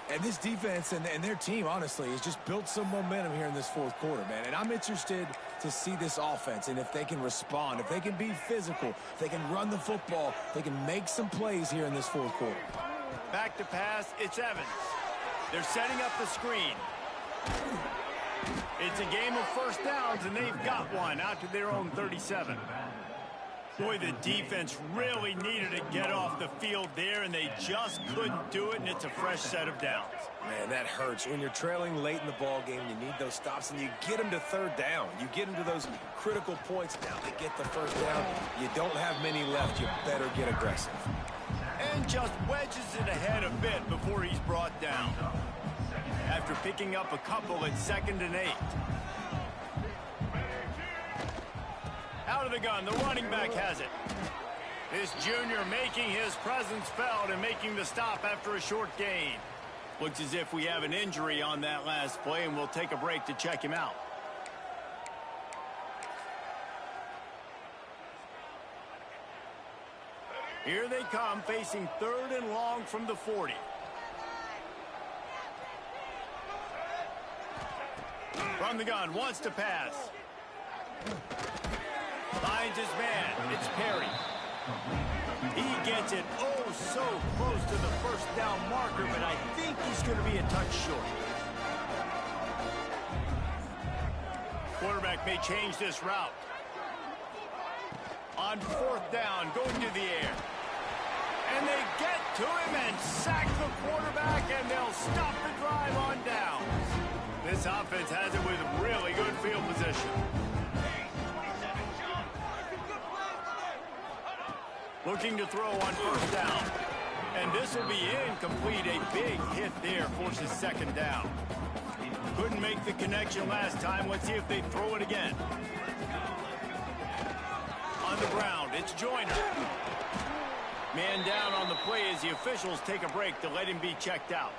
And this defense and their team, honestly, has just built some momentum here in this 4th quarter, man. And I'm interested to see this offense and if they can respond, if they can be physical, if they can run the football, they can make some plays here in this 4th quarter. Back to pass, it's Evans. They're setting up the screen. It's a game of first downs, and they've got one out to their own 37. Boy, the defense really needed to get off the field there, and they just couldn't do it, and it's a fresh set of downs. Man, that hurts. When you're trailing late in the ball game, you need those stops, and you get them to 3rd down. You get them to those critical points. Now they get the first down. You don't have many left. You better get aggressive. And just wedges it ahead a bit before he's brought down. After picking up a couple at 2nd and 8. Out of the gun, the running back has it. This junior making his presence felt and making the stop after a short gain. Looks as if we have an injury on that last play, and we'll take a break to check him out. Here they come, facing 3rd and long from the 40. From the gun, wants to pass. Finds his man. It's Perry. He gets it oh so close to the first down marker, but I think he's going to be a touch short. Quarterback may change this route. On 4th down, going to the air. And they get to him and sack the quarterback, and they'll stop the drive on down. This offense has it with really good field position. Looking to throw on 1st down. And this will be incomplete. A big hit there forces 2nd down. Couldn't make the connection last time. Let's see if they throw it again. On the ground, it's Joyner. Man down on the play as the officials take a break to let him be checked out.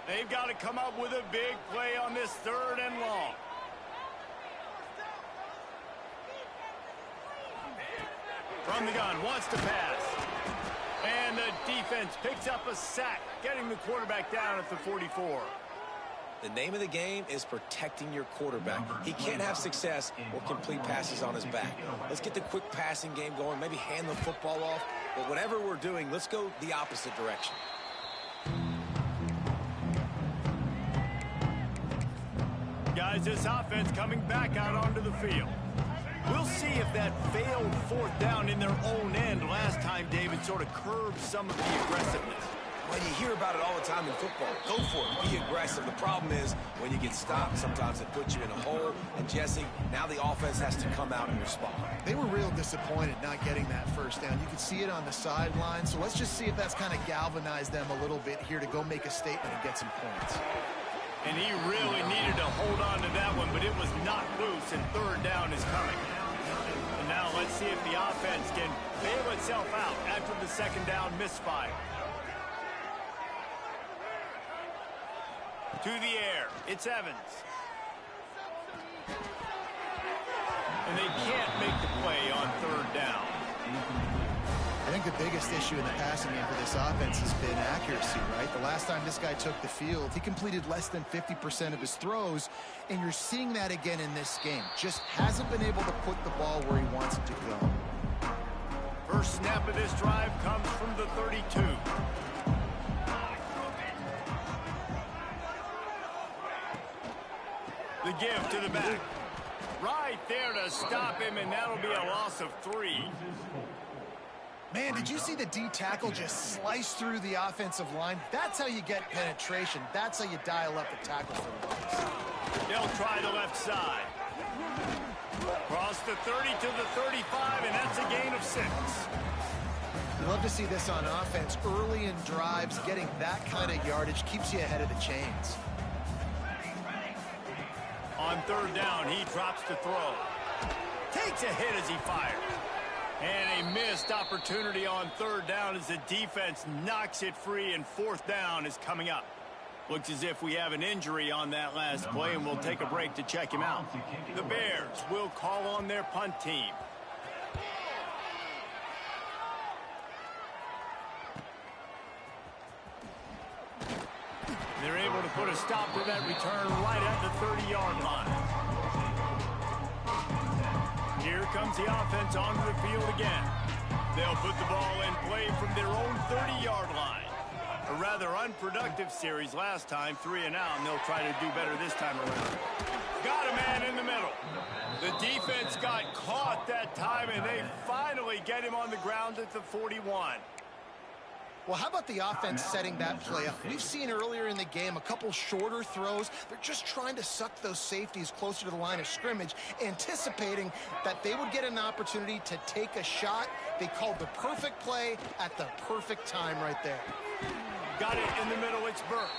They've got to come up with a big play on this 3rd and long. From the gun, wants to pass. And the defense picks up a sack, getting the quarterback down at the 44. The name of the game is protecting your quarterback. He can't have success or complete passes on his back. Let's get the quick passing game going, maybe hand the football off. But whatever we're doing, let's go the opposite direction. Guys, this offense coming back out onto the field. We'll see if that failed 4th down in their own end last time, David, sort of curbed some of the aggressiveness. Well, you hear about it all the time in football. Go for it. Be aggressive. The problem is when you get stopped, sometimes it puts you in a hole. And, Jesse, now the offense has to come out and respond. They were real disappointed not getting that first down. You could see it on the sideline. So let's just see if that's kind of galvanized them a little bit here to go make a statement and get some points. And he really needed to hold on to that one, but it was not loose, and 3rd down is coming. And now let's see if the offense can bail itself out after the 2nd down misfire. To the air, it's Evans. And they can't make the play on 3rd down. think the biggest issue in the passing game for this offense has been accuracy, right? The last time this guy took the field, he completed less than 50% of his throws, and you're seeing that again in this game. Just hasn't been able to put the ball where he wants it to go. First snap of this drive comes from the 32. The give to the back. Right there to stop him, and that'll be a loss of 3. Man, did you see the D tackle just slice through the offensive line? That's how you get penetration. That's how you dial up the tackle for the loss. They'll try the left side. Cross the 30 to the 35, and that's a gain of 6. You love to see this on offense. Early in drives, getting that kind of yardage keeps you ahead of the chains. On third down, he drops to throw. Takes a hit as he fires. And a missed opportunity on third down as the defense knocks it free, and fourth down is coming up. Looks as if we have an injury on that last play, and we'll take a break to check him out. The Bears will call on their punt team. They're able to put a stop to that return right at the 30-yard line. Here comes the offense onto the field again. They'll put the ball in play from their own 30-yard line. A rather unproductive series last time, 3 and out, and they'll try to do better this time around. Got a man in the middle. The defense got caught that time, and they finally get him on the ground at the 41. Well, how about the offense setting that play up? We've seen earlier in the game a couple shorter throws. They're just trying to suck those safeties closer to the line of scrimmage, anticipating that they would get an opportunity to take a shot. They called the perfect play at the perfect time right there. Got it in the middle. It's Burke.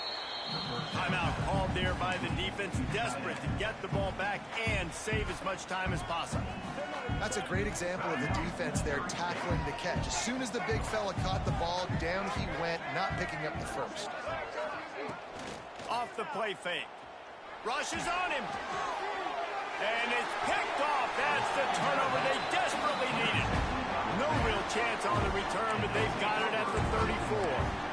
Timeout called there by the defense, desperate to get the ball back and save as much time as possible. That's a great example of the defense there tackling the catch. As soon as the big fella caught the ball, down he went, not picking up the first. Off the play fake. Rushes on him. And it's picked off. That's the turnover they desperately needed. No real chance on the return, but they've got it at the 34.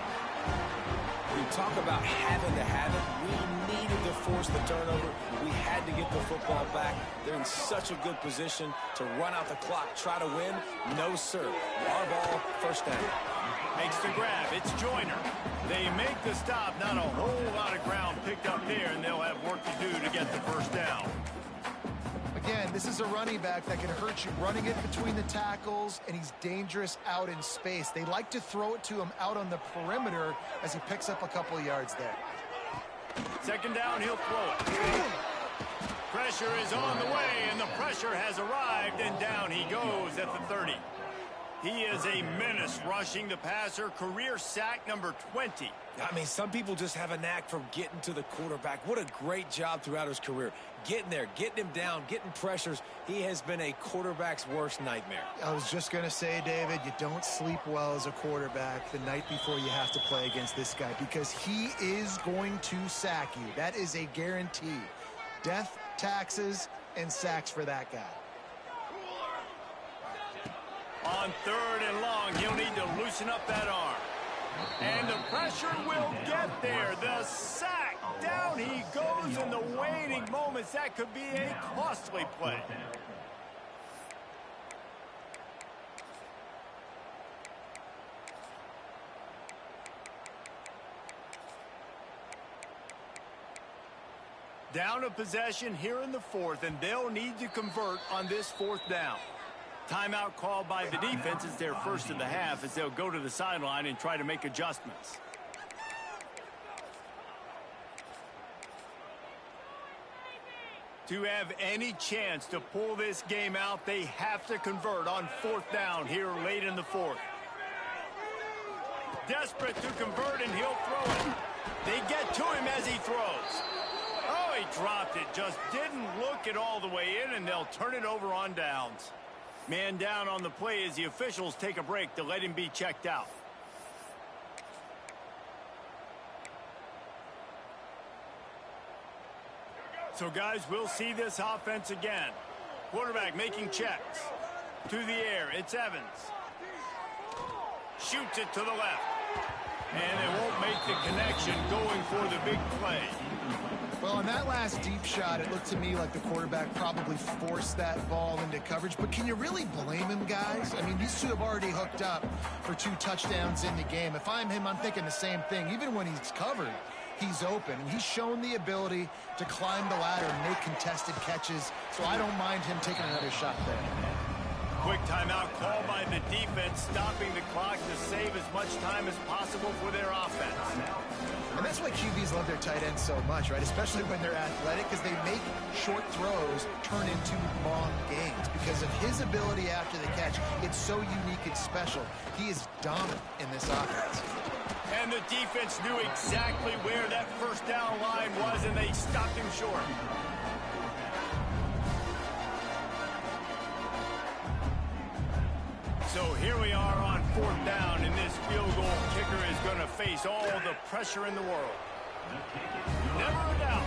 We talk about having to have it. We needed to force the turnover. We had to get the football back. They're in such a good position to run out the clock, try to win. No, sir. Our ball, first down. Makes the grab. It's Joyner. They make the stop. Not a whole lot of ground picked up there, and they'll have work to do to get the first down. Again, this is a running back that can hurt you running it between the tackles, and he's dangerous out in space. They like to throw it to him out on the perimeter as he picks up a couple of yards there. Second down, he'll throw it. Pressure is on the way, and the pressure has arrived, and down he goes at the 30. He is a menace rushing the passer, career sack number 20. I mean, some people just have a knack for getting to the quarterback. What a great job throughout his career. Getting there, getting him down, getting pressures. He has been a quarterback's worst nightmare. I was just going to say, David, you don't sleep well as a quarterback the night before you have to play against this guy, because he is going to sack you. That is a guarantee. Death, taxes, and sacks for that guy. On third and long, he'll need to loosen up that arm. And the pressure will get there. The sack. Down he goes in the waning moments. That could be a costly play. Down a possession here in the fourth, and they'll need to convert on this fourth down. Timeout called by the defense is their first of the half, as they'll go to the sideline and try to make adjustments. To have any chance to pull this game out, they have to convert on fourth down here late in the fourth. Desperate to convert, and he'll throw it. They get to him as he throws. Oh, he dropped it. Just didn't look it all the way in, and they'll turn it over on downs. Man down on the play as the officials take a break to let him be checked out. So, guys, we'll see this offense again. Quarterback making checks. To the air, it's Evans. Shoots it to the left. And they won't make the connection going for the big play. Well, on that last deep shot, it looked to me like the quarterback probably forced that ball into coverage. But can you really blame him, guys? I mean, these two have already hooked up for 2 touchdowns in the game. If I'm him, I'm thinking the same thing. Even when he's covered, he's open. And he's shown the ability to climb the ladder and make contested catches. So I don't mind him taking another shot there. Quick timeout called by the defense, stopping the clock to save as much time as possible for their offense. And that's why QBs love their tight ends so much, right? Especially when they're athletic, because they make short throws turn into long gains. Because of his ability after the catch, it's so unique and special. He is dominant in this offense. And the defense knew exactly where that first down line was, and they stopped him short. So here we are on 4th down, and this field goal kicker is going to face all the pressure in the world. Never a doubt.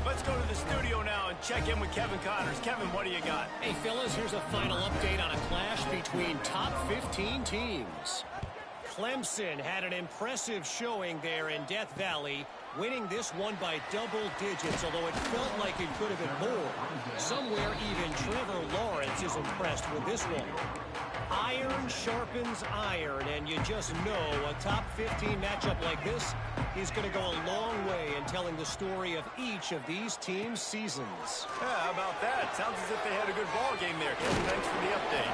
Let's go to the studio now and check in with Kevin Connors. Kevin, what do you got? Hey, fellas, here's a final update on a clash between top 15 teams. Clemson had an impressive showing there in Death Valley, winning this one by double digits, although it felt like it could have been more. Somewhere even Trevor Lawrence is impressed with this one. Iron sharpens iron, and you just know a top 15 matchup like this is going to go a long way in telling the story of each of these teams' seasons. Yeah, how about that? Sounds as if they had a good ball game there. Kevin, thanks for the update.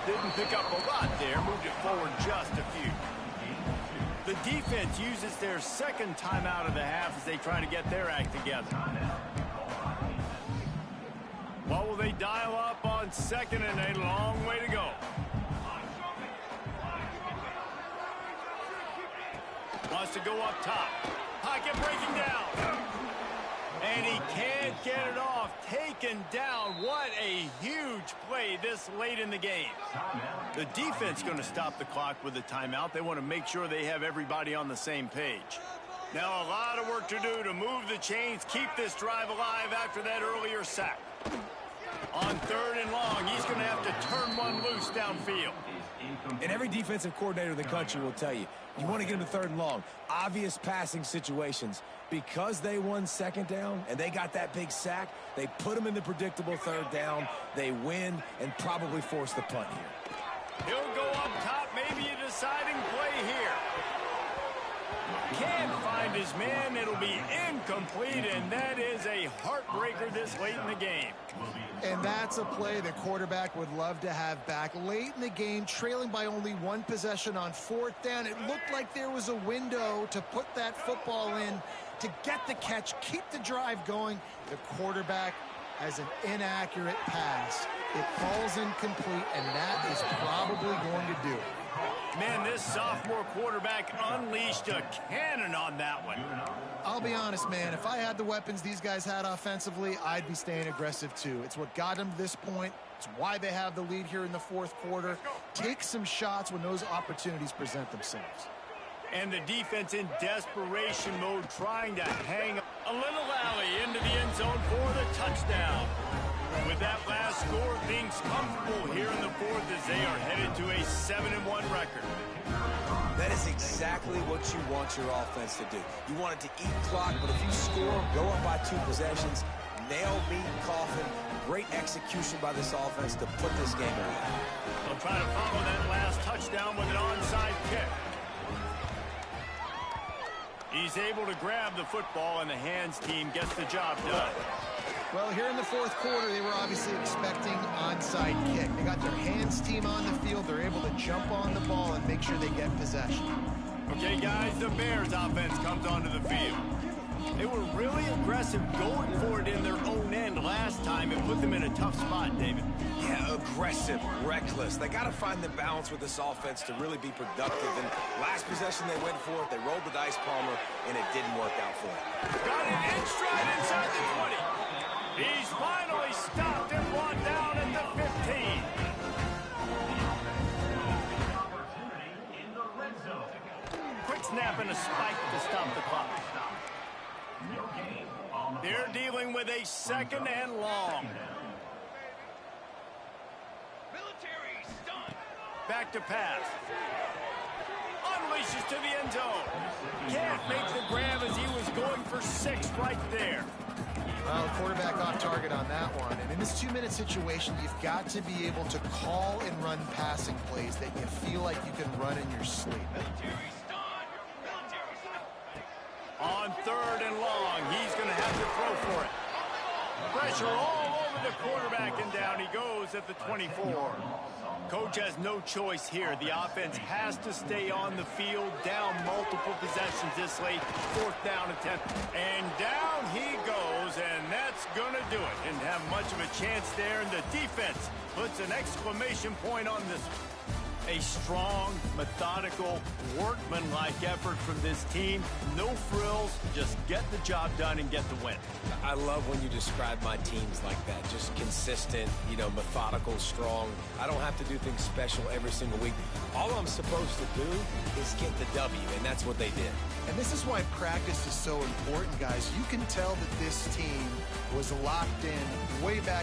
Didn't pick up a lot there, moved it forward just a few. The defense uses their second timeout of the half as they try to get their act together. What will they dial up on second, and a long way to go? Wants to go up top. Pocket breaking down. And he can't get it off. Taken down. What a huge play this late in the game. The defense going to stop the clock with a timeout. They want to make sure they have everybody on the same page. Now a lot of work to do to move the chains, keep this drive alive after that earlier sack. On 3rd and long, he's going to have to turn one loose downfield. And every defensive coordinator in the country will tell you, you want to get them to 3rd and long. Obvious passing situations. Because they won 2nd down and they got that big sack, they put them in the predictable 3rd down. They win and probably force the punt here. He'll go up top, maybe a deciding play here. Can't find his man. It'll be incomplete, and that is a heartbreaker this late in the game. And that's a play the quarterback would love to have back. Late in the game, trailing by only 1 possession on 4th down, it looked like there was a window to put that football in, to get the catch, keep the drive going. The quarterback has an inaccurate pass. It falls incomplete, and that is probably going to do it. Man, this sophomore quarterback unleashed a cannon on that one. I'll be honest, man. If I had the weapons these guys had offensively, I'd be staying aggressive too. It's what got them to this point. It's why they have the lead here in the 4th quarter. Take some shots when those opportunities present themselves. And the defense in desperation mode, trying to hang a little alley into the end zone for the touchdown. With that last score, things comfortable here in the 4th as they are headed to a 7-1 record. That is exactly what you want your offense to do. You want it to eat clock, but if you score, go up by 2 possessions, nail, meet, coffin. Great execution by this offense to put this game away. They'll try to follow that last touchdown with an onside kick. He's able to grab the football, and the hands team gets the job done. Well, here in the 4th quarter, they were obviously expecting onside kick. They got their hands team on the field. They're able to jump on the ball and make sure they get possession. Okay, guys, the Bears offense comes onto the field. They were really aggressive going for it in their own end last time and put them in a tough spot, David. Yeah, aggressive, reckless. They got to find the balance with this offense to really be productive. And last possession they went for it, they rolled the dice, Palmer, and it didn't work out for them. Got it in stride inside the 20. He's finally stopped and brought down at the 15. Quick snap and a spike to stop the clock. They're dealing with a 2nd and long. Back to pass. Unleashes to the end zone. Can't make the grab as he was going for 6 right there. Well, quarterback off target on that one. And in this 2-minute situation, you've got to be able to call and run passing plays that you feel like you can run in your sleep. On 3rd and long, he's going to have to throw for it. Pressure all over the quarterback, and down he goes at the 24. Coach has no choice here. The offense has to stay on the field, down multiple possessions this late. 4th down attempt, and down he goes, and that's going to do it. Didn't have much of a chance there, and the defense puts an exclamation point on this one. A strong, methodical, workmanlike effort from this team. No frills, just get the job done and get the win. I love when you describe my teams like that. Just consistent, methodical, strong. I don't have to do things special every single week. All I'm supposed to do is get the W, and that's what they did. And this is why practice is so important, guys. You can tell that this team was locked in way back